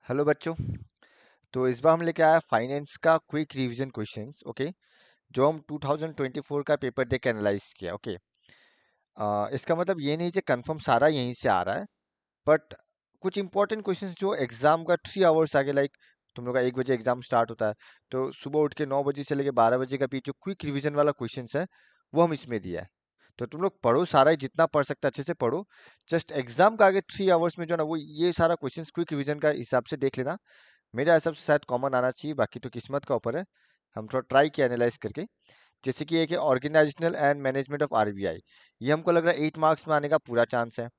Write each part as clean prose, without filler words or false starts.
Hello बच्चों। तो इस बार हम लेके आया फाइनेंस का क्विक रिवीजन क्वेश्चंस। ओके, जो हम 2024 का पेपर देख के एनालाइज किया। ओके, इसका मतलब ये नहीं कि कंफर्म सारा यहीं से आ रहा है, बट कुछ इंपॉर्टेंट क्वेश्चंस जो एग्जाम का 3 आवर्स आगे, लाइक तुम लोग का 1 बजे एग्जाम स्टार्ट होता है, तो सुबह उठ के 9 बजे से लेके 12 बजे का बीच जो क्विक रिवीजन वाला क्वेश्चंस है वो हम इसमें दिया है। तो तुम लोग पढ़ो सारा ही, जितना पढ़ सकते अच्छे से पढ़ो। जस्ट एग्जाम का आगे 3 आवर्स में जो है ना, वो ये सारा क्वेश्चंस क्विक रिवीजन का हिसाब से देख लेना। मेरा हिसाब से शायद कॉमन आना चाहिए, बाकी तो किस्मत का ऊपर है। हम थोड़ा ट्राई किया एनालाइज करके। जैसे कि एक है organisational and management of RBI, ये हमको लग रहा है 8 मार्क्स में आने का पूरा चांस है।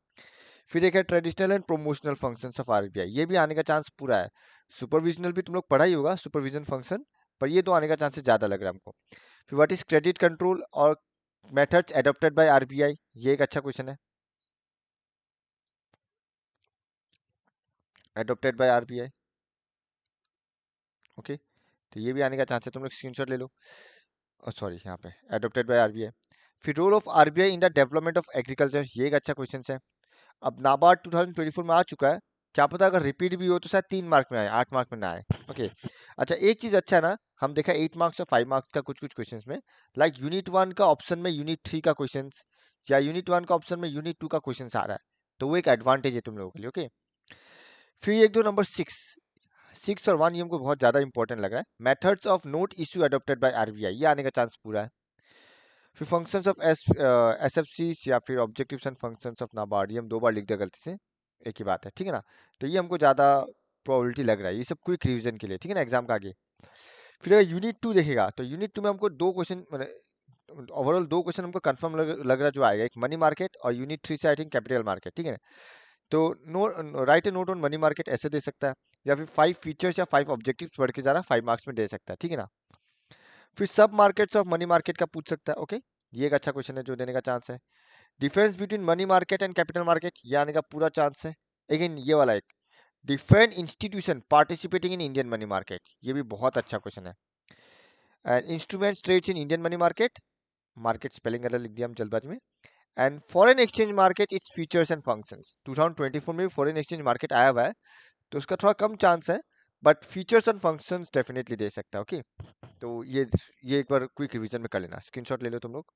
फिर एक है traditional and promotional functions of RBI, ये भी आने का चांस पूरा है। सुपरविजनल भी तुम लोग पढ़ा ही होगा, सुपरविजन फंक्शन, पर ये तो आने का चांसेस ज्यादा लग रहा है हमको। फिर व्हाट इज क्रेडिट कंट्रोल और मेथड्स एडॉप्टेड बाय आरबीआई, ये एक अच्छा क्वेश्चन है, एडॉप्टेड बाय आरबीआई। ओके, तो ये भी आने का चांस है, तुम लोग स्क्रीनशॉट ले लो। सॉरी, यहाँ पे एडॉप्टेड बाय आरबीआई। फिर role of RBI in the development of agriculture, ये एक अच्छा क्वेश्चन है। अब नाबार्ड 2024 में आ चुका है, क्या पता अगर रिपीट भी हो तो शायद 3 मार्क में आए, 8 मार्क में ना आए। ओके, अच्छा एक चीज अच्छा है ना, हम देखा 8 मार्क्स और 5 मार्क्स का कुछ कुछ क्वेश्चंस में, लाइक यूनिट 1 का ऑप्शन में यूनिट 3 का क्वेश्चन, या यूनिट 1 का ऑप्शन में यूनिट 2 का क्वेश्चन आ रहा है, तो वो एक एडवांटेज है तुम लोगों के लिए। ओके, फिर एक दो नंबर 6 और 1, ये हमको बहुत ज्यादा इंपॉर्टेंट लग रहा है। Methods of note issue adopted by RBI, ये आने का चांस पूरा है। फिर फंक्शंस ऑफ एसएफसी या फिर objectives and functions of NABARD, ये हम 2 बार लिख दिया गलती से, एक ही बात है, ठीक है ना। तो ये हमको ज़्यादा प्रोबेबिलिटी लग रहा है, ये सब क्विक रिवीजन के लिए, ठीक है ना, एग्जाम का आगे। फिर अगर यूनिट 2 देखेगा तो यूनिट 2 में हमको 2 क्वेश्चन, ओवरऑल 2 क्वेश्चन हमको कंफर्म लग रहा जो आएगा, एक मनी मार्केट और यूनिट 3 से आई थिंक कैपिटल मार्केट, ठीक है ना। तो no write a note on money market ऐसे दे सकता है, या फिर 5 फीचर्स या 5 ऑब्जेक्टिव्स बढ़ के जा रहा 5 मार्क्स में दे सकता है, ठीक है ना। फिर सब मार्केट्स ऑफ मनी मार्केट का पूछ सकता है। ओके, ये एक अच्छा क्वेश्चन है जो देने का चांस है। Difference between money market and capital market, ये आने का पूरा चांस है। अगेन ये वाला एक, different institution participating in Indian money market, ये भी बहुत अच्छा क्वेश्चन है। And instruments trades in Indian money market, market spelling गलत लिख दिया हम जल्दबाजी में। And foreign exchange market, its features and functions, 2024 में भी फॉरेन एक्सचेंज मार्केट आया हुआ है, तो उसका थोड़ा कम चांस है, but features and functions definitely they सकता है। ओके, तो ये एक बार क्विक रिवीजन में कर लेना, स्क्रीनशॉट ले लो तुम लोग,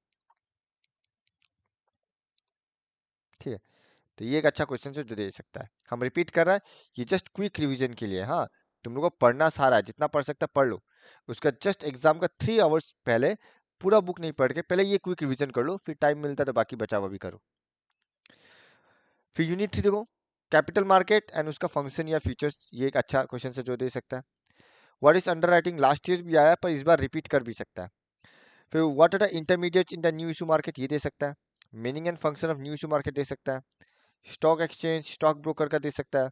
ठीक है। तो ये एक अच्छा क्वेश्चन है जो दे सकता है। हम रिपीट कर रहा है, ये जस्ट क्विक रिवीजन के लिए, हाँ। तुम लोग को पढ़ना सारा है, जितना पढ़ सकता है पढ़ लो। उसका जस्ट एग्जाम का 3 आवर्स पहले पूरा बुक नहीं पढ़ के पहले ये क्विक रिवीजन कर लो, फिर टाइम मिलता है तो बाकी बचा हुआ भी करो। फिर यूनिट 3 देखो, कैपिटल मार्केट एंड उसका फंक्शन या फीचर्स, ये एक अच्छा क्वेश्चन है जो दे सकता है। What is under writing, last year भी आया पर इस बार रिपीट कर भी सकता है। फिर what are the intermediates in the new issue market, ये दे सकता है। Meaning and function of new issue market दे सकता है। स्टॉक एक्सचेंज, स्टॉक ब्रोकर का दे सकता है।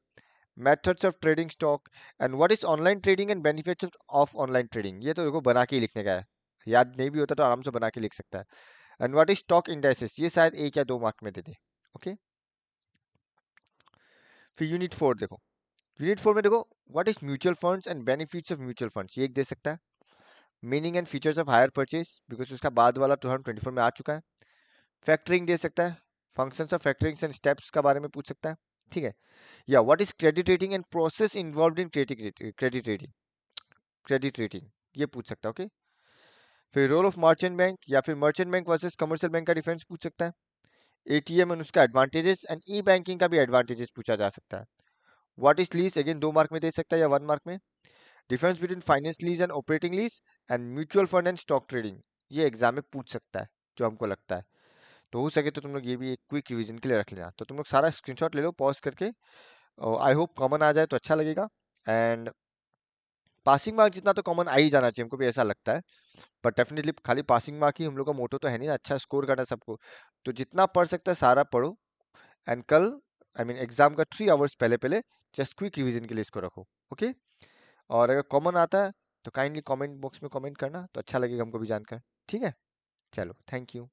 Methods of trading stock, and what is online trading and benefits of online trading, ये तो देखो बना के ही लिखने का है, याद नहीं भी होता तो आराम से बना के लिख सकता है। And what is stock indices, ये शायद 1 या 2 मार्क में दे दे। ओके, फिर यूनिट 4 देखो, यूनिट 4 में देखो, what is mutual funds and benefits of mutual funds, ये एक दे सकता है। Meaning and features of hire purchase, because उसका बाद वाला 2024 में आ चुका है। फैक्टरिंग दे सकता है, functions of factoring and steps का बारे में पूछ सकता है, ठीक है। या what is credit rating and process involved in credit rating, ये पूछ सकता है। ओके, फिर रोल ऑफ मर्चेंट बैंक या फिर merchant bank versus commercial bank का डिफरेंस पूछ सकता है। एटीएम एंड उसका एडवांटेजेस एंड ई बैंकिंग का भी एडवांटेजेस पूछा जा सकता है। What is lease, again 2 mark में दे सकता है या 1 मार्क में। Difference between finance lease and operating lease and mutual fund and stock trading, ये एग्जाम में पूछ सकता है जो हमको लगता है। तो हो सके तो तुम लोग ये भी एक क्विक रिवीजन के लिए रख लेना। तो तुम लोग सारा स्क्रीनशॉट ले लो पॉज करके, आई होप कॉमन आ जाए तो अच्छा लगेगा। एंड पासिंग मार्क जितना तो कॉमन आ ही जाना चाहिए, हमको भी ऐसा लगता है। पर डेफिनेटली खाली पासिंग मार्क ही हम लोग का मोटो तो है नहीं, अच्छा स्कोर करना है सबको। तो जितना पढ़ सकता है सारा पढ़ो। एंड कल, आई मीन एग्जाम का 3 आवर्स पहले पहले जस्ट क्विक रिवीजन के लिए इसको रखो। ओके, और अगर कॉमन आता है तो काइंडली कमेंट बॉक्स में कमेंट करना, तो अच्छा लगेगा हमको भी जानकर, ठीक है। चलो, थैंक यू।